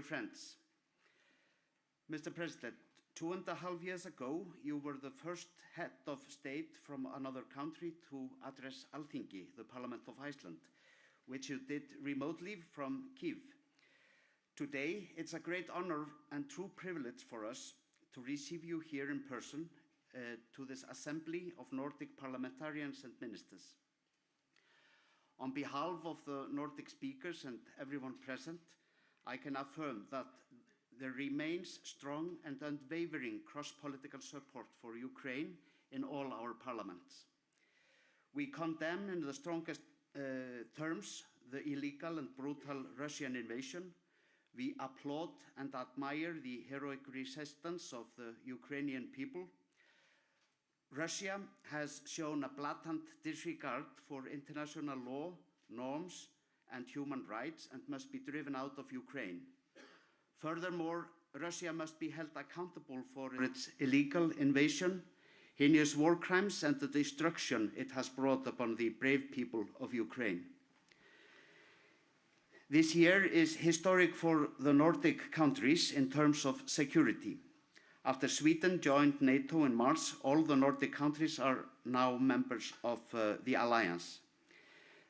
Dear friends, Mr. President, 2.5 years ago, you were the first head of state from another country to address Alþingi, the Parliament of Iceland, which you did remotely from Kyiv. Today, it's a great honor and true privilege for us to receive you here in person to this assembly of Nordic parliamentarians and ministers. On behalf of the Nordic speakers and everyone present, I can affirm that there remains strong and unwavering cross-political support for Ukraine in all our parliaments. We condemn in the strongest terms the illegal and brutal Russian invasion. We applaud and admire the heroic resistance of the Ukrainian people. Russia has shown a blatant disregard for international law, norms, and human rights and must be driven out of Ukraine. Furthermore, Russia must be held accountable for its illegal invasion, heinous war crimes, and the destruction it has brought upon the brave people of Ukraine. This year is historic for the Nordic countries in terms of security. After Sweden joined NATO in March, all the Nordic countries are now members of the alliance.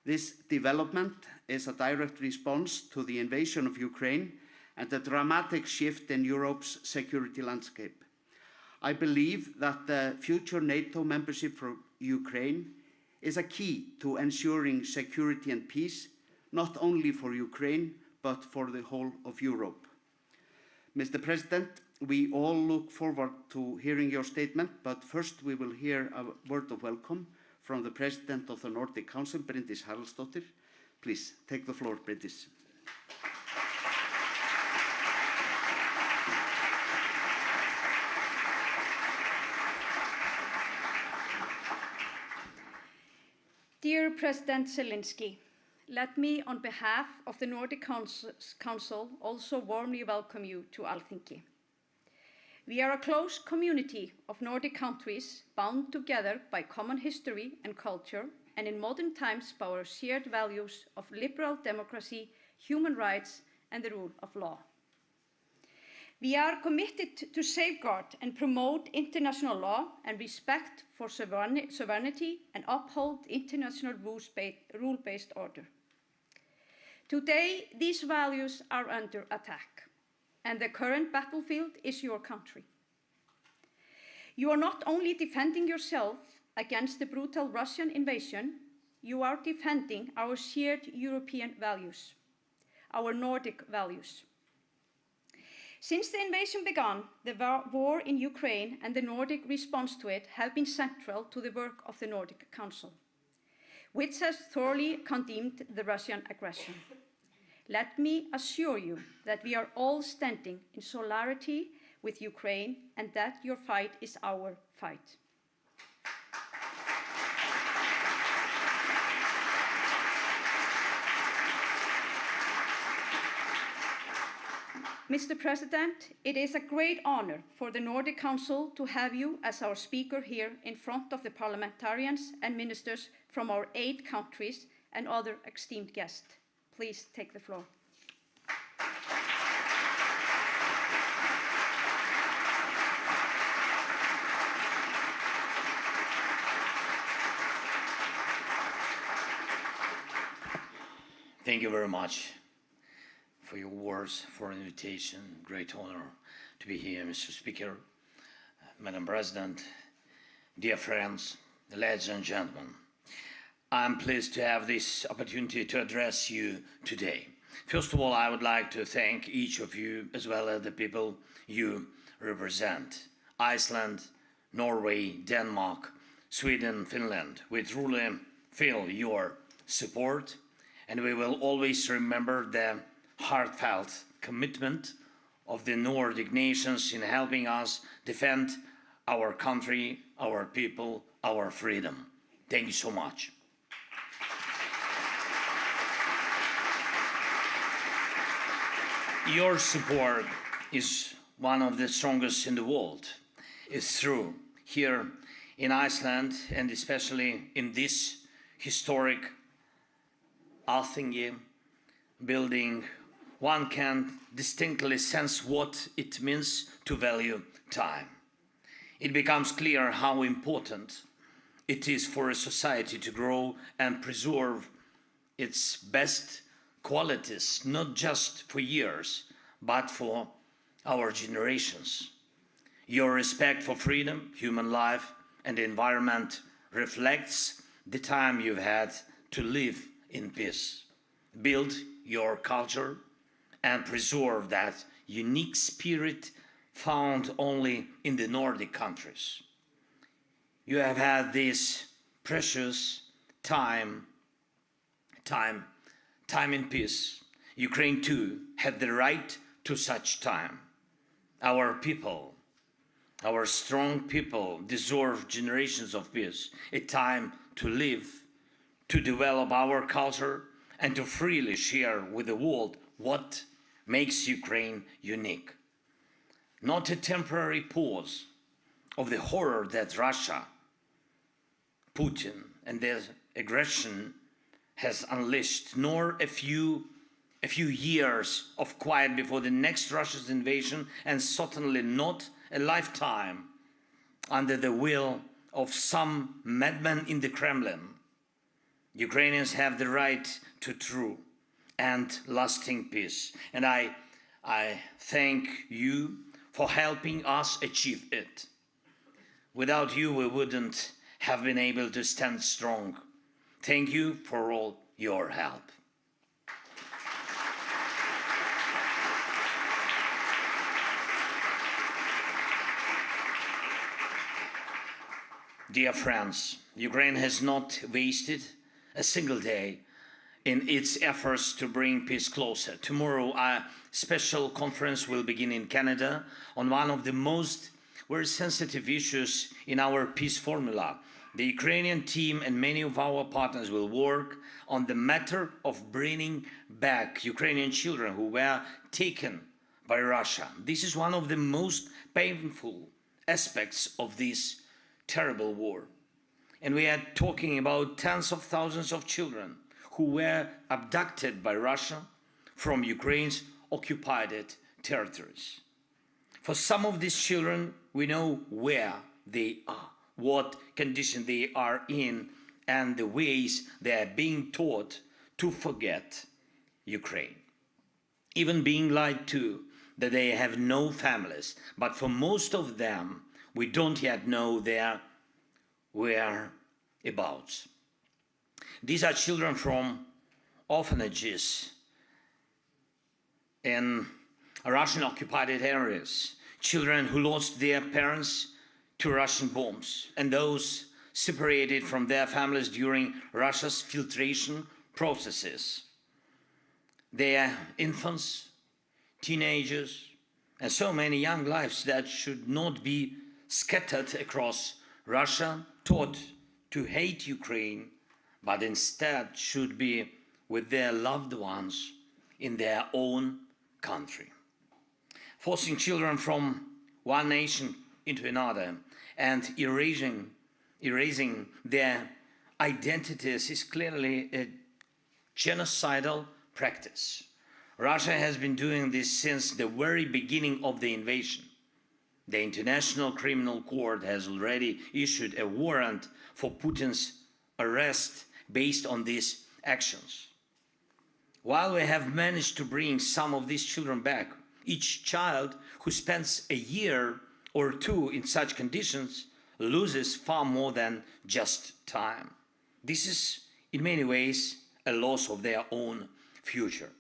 This development is a direct response to the invasion of Ukraine and a dramatic shift in Europe's security landscape. I believe that the future NATO membership for Ukraine is a key to ensuring security and peace, not only for Ukraine, but for the whole of Europe. Mr. President, we all look forward to hearing your statement, but first we will hear a word of welcome from the President of the Nordic Council, Bryndís Haraldsdóttir. Please, take the floor, Bryndís. Dear President Zelenskiy, let me, on behalf of the Nordic Council, also warmly welcome you to Alþingi. We are a close community of Nordic countries bound together by common history and culture, and in modern times by our shared values of liberal democracy, human rights, and the rule of law. We are committed to safeguard and promote international law and respect for sovereignty and uphold international rule-based order. Today, these values are under attack, and the current battlefield is your country. You are not only defending yourself against the brutal Russian invasion, you are defending our shared European values, our Nordic values. Since the invasion began, the war in Ukraine and the Nordic response to it have been central to the work of the Nordic Council, which has thoroughly condemned the Russian aggression. Let me assure you that we are all standing in solidarity with Ukraine and that your fight is our fight. Mr. President, it is a great honor for the Nordic Council to have you as our speaker here in front of the parliamentarians and ministers from our 8 countries and other esteemed guests. Please take the floor. Thank you very much for your words, for the invitation. Great honor to be here, Mr. Speaker, Madam President, dear friends, ladies and gentlemen. I'm pleased to have this opportunity to address you today. First of all, I would like to thank each of you, as well as the people you represent. Iceland, Norway, Denmark, Sweden, Finland. We truly feel your support, and we will always remember the heartfelt commitment of the Nordic nations in helping us defend our country, our people, our freedom. Thank you so much. Your support is one of the strongest in the world. It's true. Here in Iceland, and especially in this historic Alþingi building one can distinctly sense what it means to value time. It becomes clear how important it is for a society to grow and preserve its best qualities, not just for years, but for our generations. Your respect for freedom, human life, and the environment reflects the time you've had to live in peace, build your culture, and preserve that unique spirit found only in the Nordic countries. You have had this precious time in peace. Ukraine too had the right to such time. Our people, our strong people, deserve generations of peace, a time to live, to develop our culture, and to freely share with the world what makes Ukraine unique. Not a temporary pause of the horror that Russia, Putin, and their aggression has unleashed, nor a few years of quiet before the next Russia's invasion, and certainly not a lifetime under the will of some madman in the Kremlin. Ukrainians have the right to true and lasting peace, and I thank you for helping us achieve it. Without you, we wouldn't have been able to stand strong. Thank you for all your help. Dear friends, Ukraine has not wasted a single day in its efforts to bring peace closer. Tomorrow, a special conference will begin in Canada on one of the most very sensitive issues in our peace formula. The Ukrainian team and many of our partners will work on the matter of bringing back Ukrainian children who were taken by Russia. This is one of the most painful aspects of this terrible war. And we are talking about tens of thousands of children who were abducted by Russia from Ukraine's occupied territories. For some of these children, we know where they are, what condition they are in, and the ways they are being taught to forget Ukraine. Even being lied to that they have no families, but for most of them, we don't yet know their whereabouts. These are children from orphanages in Russian-occupied areas, children who lost their parents to Russian bombs, and those separated from their families during Russia's filtration processes. They are infants, teenagers, and so many young lives that should not be scattered across Russia, taught to hate Ukraine, but instead should be with their loved ones in their own country. Forcing children from one nation into another and erasing their identities is clearly a genocidal practice. Russia has been doing this since the very beginning of the invasion. The International Criminal Court has already issued a warrant for Putin's arrest based on these actions. While we have managed to bring some of these children back, each child who spends a year or two in such conditions loses far more than just time. This is, in many ways, a loss of their own future.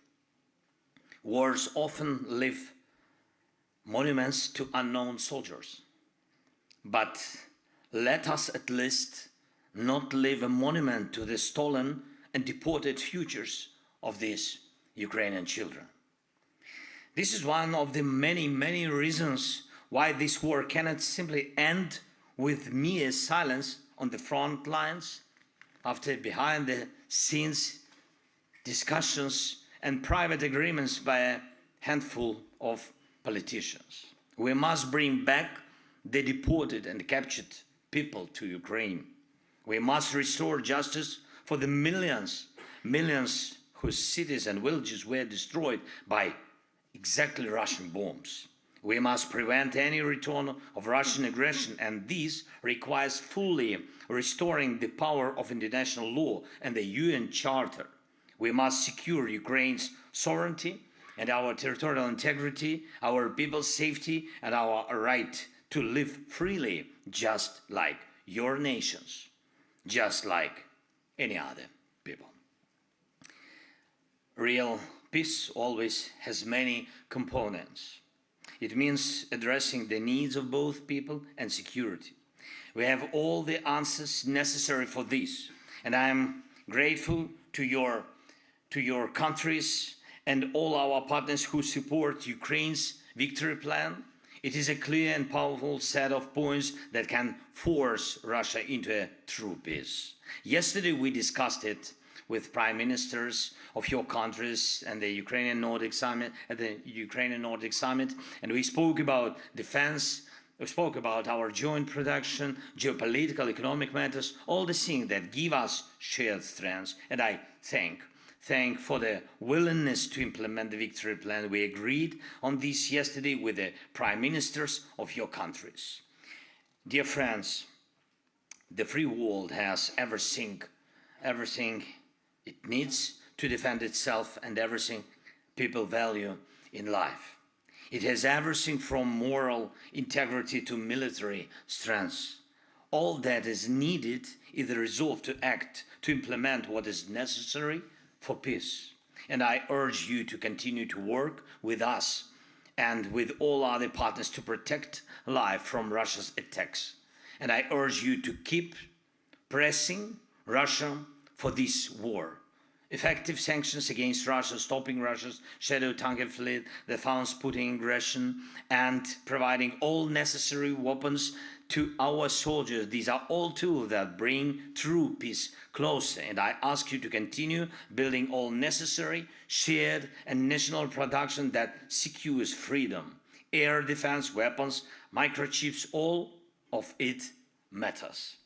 Wars often leave monuments to unknown soldiers. But let us at least not leave a monument to the stolen and deported futures of these Ukrainian children. This is one of the many, many reasons why this war cannot simply end with mere silence on the front lines after behind-the-scenes discussions and private agreements by a handful of politicians. We must bring back the deported and captured people to Ukraine. We must restore justice for the millions whose cities and villages were destroyed by exactly Russian bombs. We must prevent any return of Russian aggression, and this requires fully restoring the power of international law and the UN Charter. We must secure Ukraine's sovereignty and our territorial integrity, our people's safety, and our right to live freely, just like your nations, just like any other people. Real peace always has many components. It means addressing the needs of both people and security. We have all the answers necessary for this, and I am grateful to your countries and all our partners who support Ukraine's victory plan. It is a clear and powerful set of points that can force Russia into a true peace. Yesterday we discussed it with prime ministers of your countries and the Ukrainian Nordic Summit, at the Ukrainian Nordic Summit, and we spoke about defense, we spoke about our joint production, geopolitical, economic matters, all the things that give us shared strengths. And I thank for the willingness to implement the victory plan. We agreed on this yesterday with the prime ministers of your countries. Dear friends, the free world has everything it needs to defend itself and everything people value in life. It has everything from moral integrity to military strength. All that is needed is the resolve to act, to implement what is necessary for peace. And I urge you to continue to work with us and with all other partners to protect life from Russia's attacks. And I urge you to keep pressing Russia for this war. Effective sanctions against Russia, stopping Russia's shadow tanker fleet that funds Putin aggression, and providing all necessary weapons to our soldiers. These are all tools that bring true peace closer. And I ask you to continue building all necessary, shared and national production that secures freedom. Air defense, weapons, microchips, all of it matters.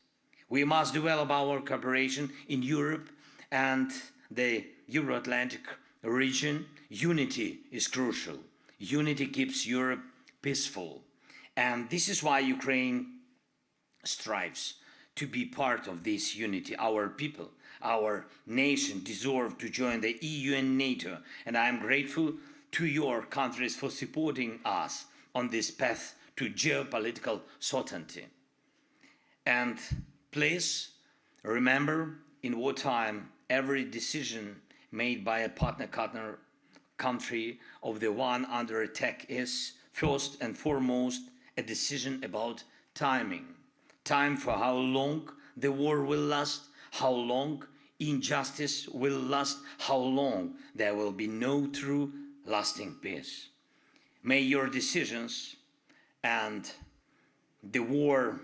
We must develop our cooperation in Europe and the Euro-Atlantic region. Unity is crucial. Unity keeps Europe peaceful. And this is why Ukraine strives to be part of this unity. Our people, our nation deserve to join the EU and NATO. And I am grateful to your countries for supporting us on this path to geopolitical certainty. And please remember, in wartime, every decision made by a partner country of the one under attack is, first and foremost, a decision about timing. Time for how long the war will last, how long injustice will last, how long there will be no true lasting peace. May your decisions and the war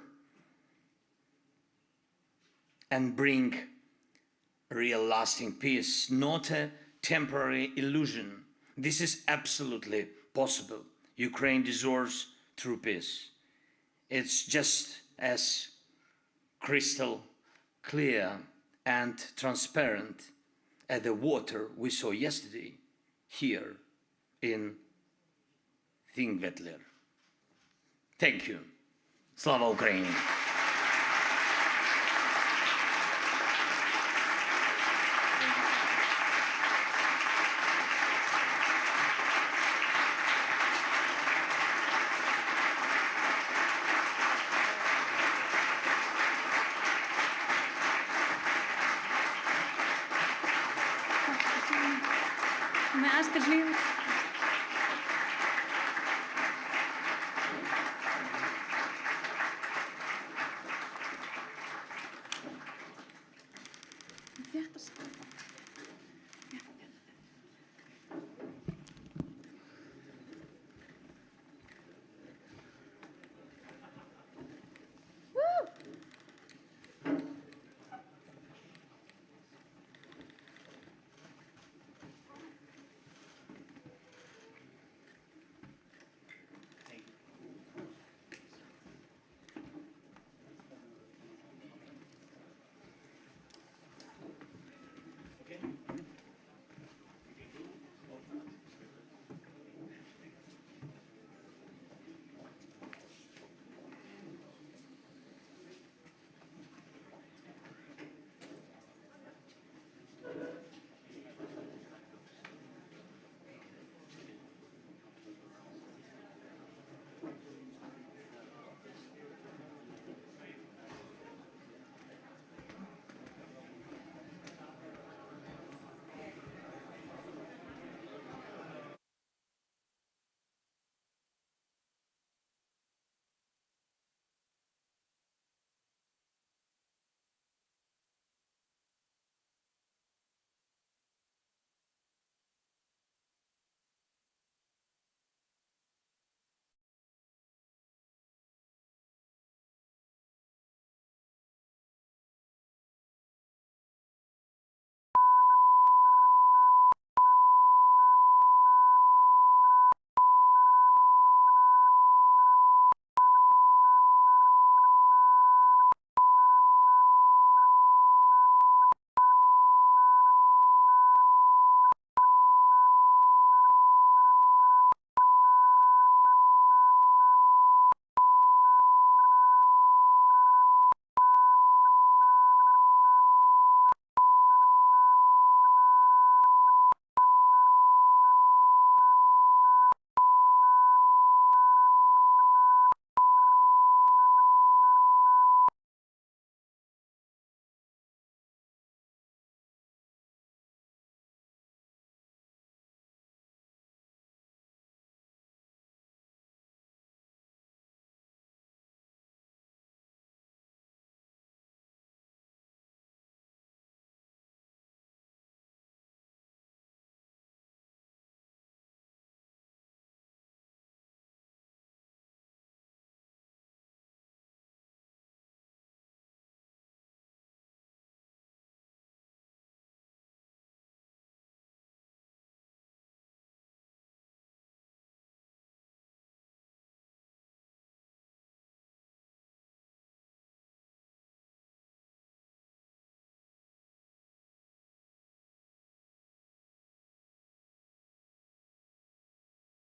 and bring real lasting peace, not a temporary illusion. This is absolutely possible. Ukraine deserves true peace. It's just as crystal clear and transparent as the water we saw yesterday here in Thingvellir. Thank you. Slava Ukraini! Med Astrid Lind.